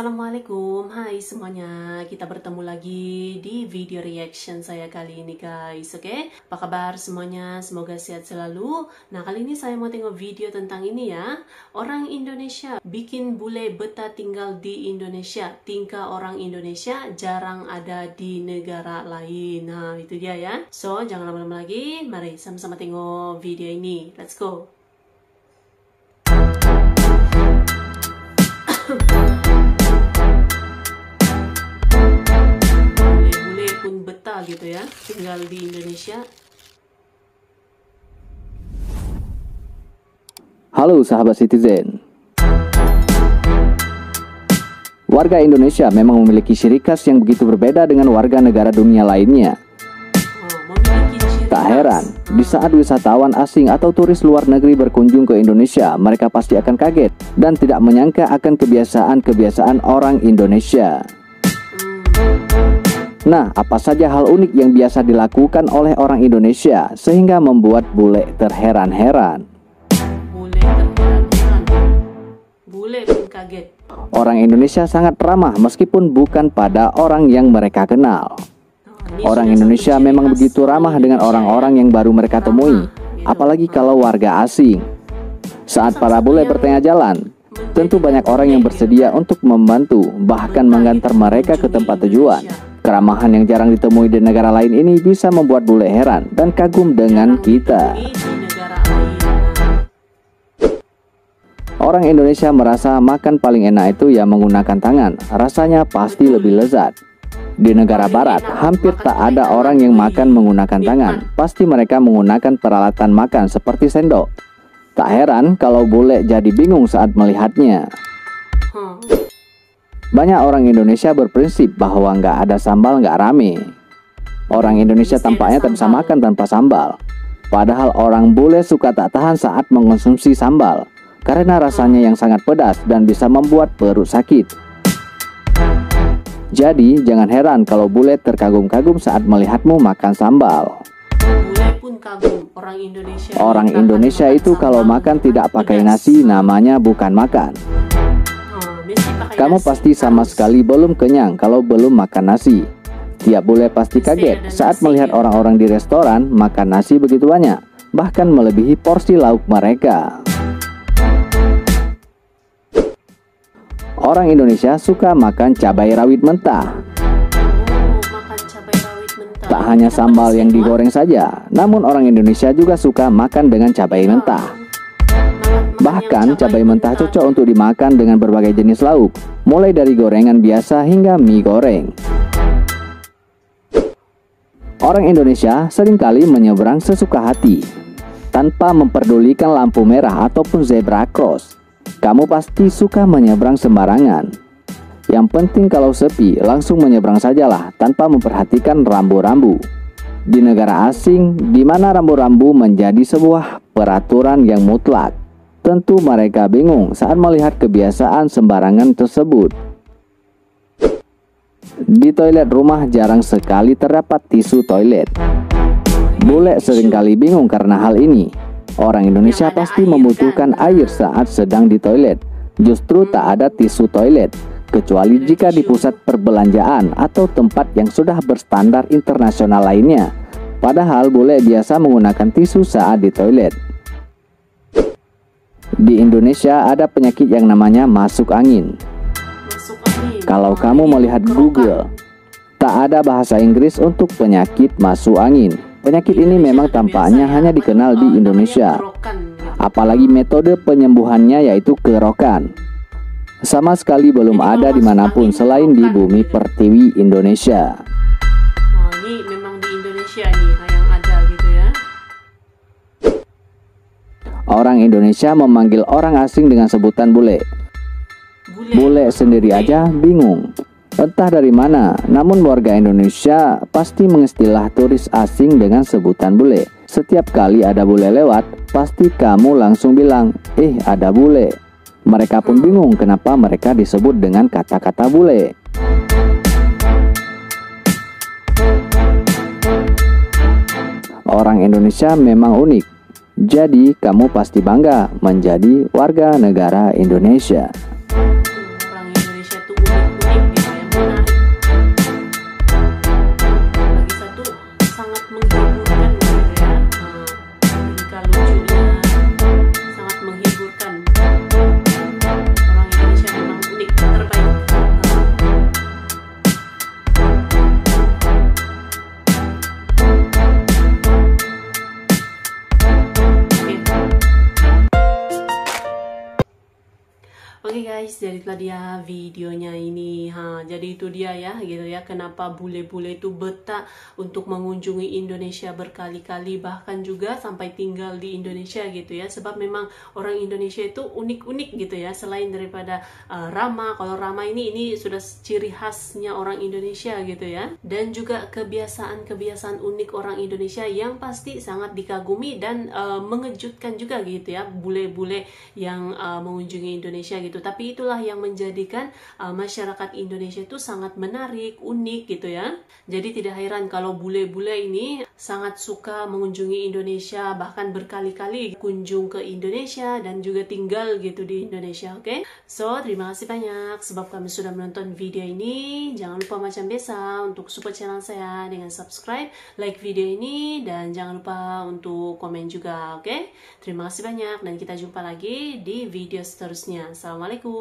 Assalamualaikum, hai semuanya. Kita bertemu lagi di video reaction saya kali ini guys. Oke, apa kabar semuanya? Semoga sehat selalu. Nah, kali ini saya mau tengok video tentang ini ya. Orang Indonesia bikin bule betah tinggal di Indonesia. Tingkah orang Indonesia jarang ada di negara lain. Nah, itu dia ya. So, jangan lama-lama lagi. Mari sama-sama tengok video ini. Let's go. Betah gitu ya tinggal di Indonesia. Halo sahabat Citizen. Warga Indonesia memang memiliki ciri khas yang begitu berbeda dengan warga negara dunia lainnya. Tak heran, di saat wisatawan asing atau turis luar negeri berkunjung ke Indonesia, mereka pasti akan kaget dan tidak menyangka akan kebiasaan-kebiasaan orang Indonesia. Nah, apa saja hal unik yang biasa dilakukan oleh orang Indonesia sehingga membuat bule terheran-heran? Bule pun kaget. Orang Indonesia sangat ramah meskipun bukan pada orang yang mereka kenal. Orang Indonesia memang begitu ramah dengan orang-orang yang baru mereka temui, apalagi kalau warga asing. Saat para bule bertengah jalan, tentu banyak orang yang bersedia untuk membantu, bahkan mengantar mereka ke tempat tujuan. Keramahan yang jarang ditemui di negara lain ini bisa membuat bule heran dan kagum dengan kita. Orang Indonesia merasa makan paling enak itu ya menggunakan tangan. Rasanya pasti lebih lezat. Di negara barat, hampir tak ada orang yang makan menggunakan tangan. Pasti mereka menggunakan peralatan makan seperti sendok. Tak heran kalau bule jadi bingung saat melihatnya. Banyak orang Indonesia berprinsip bahwa nggak ada sambal nggak rame. Orang Indonesia tampaknya tak bisa makan tanpa sambal. Padahal orang bule suka tak tahan saat mengonsumsi sambal karena rasanya yang sangat pedas dan bisa membuat perut sakit. Jadi jangan heran kalau bule terkagum-kagum saat melihatmu makan sambal. Bule pun kagum. Orang Indonesia itu kalau makan tidak pakai nasi namanya bukan makan. Kamu pasti sama sekali belum kenyang kalau belum makan nasi. Tiap bule pasti kaget saat melihat orang-orang di restoran makan nasi begitu banyak, bahkan melebihi porsi lauk mereka. Orang Indonesia suka makan cabai rawit mentah. Tak hanya sambal yang digoreng saja, namun orang Indonesia juga suka makan dengan cabai mentah. Bahkan cabai mentah cocok untuk dimakan dengan berbagai jenis lauk, mulai dari gorengan biasa hingga mie goreng. Orang Indonesia seringkali menyeberang sesuka hati, tanpa memperdulikan lampu merah ataupun zebra cross. Kamu pasti suka menyeberang sembarangan. Yang penting kalau sepi, langsung menyeberang sajalah tanpa memperhatikan rambu-rambu. Di negara asing, di mana rambu-rambu menjadi sebuah peraturan yang mutlak, tentu mereka bingung saat melihat kebiasaan sembarangan tersebut. Di toilet rumah jarang sekali terdapat tisu toilet. Bule seringkali bingung karena hal ini. Orang Indonesia pasti membutuhkan air saat sedang di toilet. Justru tak ada tisu toilet, kecuali jika di pusat perbelanjaan atau tempat yang sudah berstandar internasional lainnya. Padahal bule biasa menggunakan tisu saat di toilet. Di Indonesia ada penyakit yang namanya masuk angin. Kalau kamu melihat Google, tak ada bahasa Inggris untuk penyakit masuk angin. Penyakit ini memang tampaknya hanya dikenal di Indonesia. Apalagi metode penyembuhannya yaitu kerokan. Sama sekali belum ada dimanapun selain di bumi pertiwi Indonesia. Ini memang di Indonesia nih yang ada gitu ya. Orang Indonesia memanggil orang asing dengan sebutan bule. Bule sendiri aja bingung, entah dari mana. Namun warga Indonesia pasti mengistilah turis asing dengan sebutan bule. Setiap kali ada bule lewat, pasti kamu langsung bilang, ada bule. Mereka pun bingung kenapa mereka disebut dengan kata-kata bule. Orang Indonesia memang unik. Jadi kamu pasti bangga menjadi warga negara Indonesia. Orang Indonesia tuh unik guys, jadi itulah dia videonya ini. Jadi itu dia ya, gitu ya. Kenapa bule-bule itu betah untuk mengunjungi Indonesia berkali-kali, bahkan juga sampai tinggal di Indonesia gitu ya. Sebab memang orang Indonesia itu unik-unik gitu ya. Selain daripada ramah, kalau ramah ini sudah ciri khasnya orang Indonesia gitu ya. Dan juga kebiasaan-kebiasaan unik orang Indonesia yang pasti sangat dikagumi dan mengejutkan juga gitu ya, bule-bule yang mengunjungi Indonesia gitu. Tapi itulah yang menjadikan masyarakat Indonesia itu sangat menarik, unik gitu ya. Jadi tidak heran kalau bule-bule ini sangat suka mengunjungi Indonesia, bahkan berkali-kali kunjung ke Indonesia dan juga tinggal gitu di Indonesia. Oke? So, terima kasih banyak sebab kami sudah menonton video ini. Jangan lupa macam biasa untuk support channel saya dengan subscribe, like video ini, dan jangan lupa untuk komen juga. Oke? Terima kasih banyak dan kita jumpa lagi di video seterusnya. Assalamualaikum.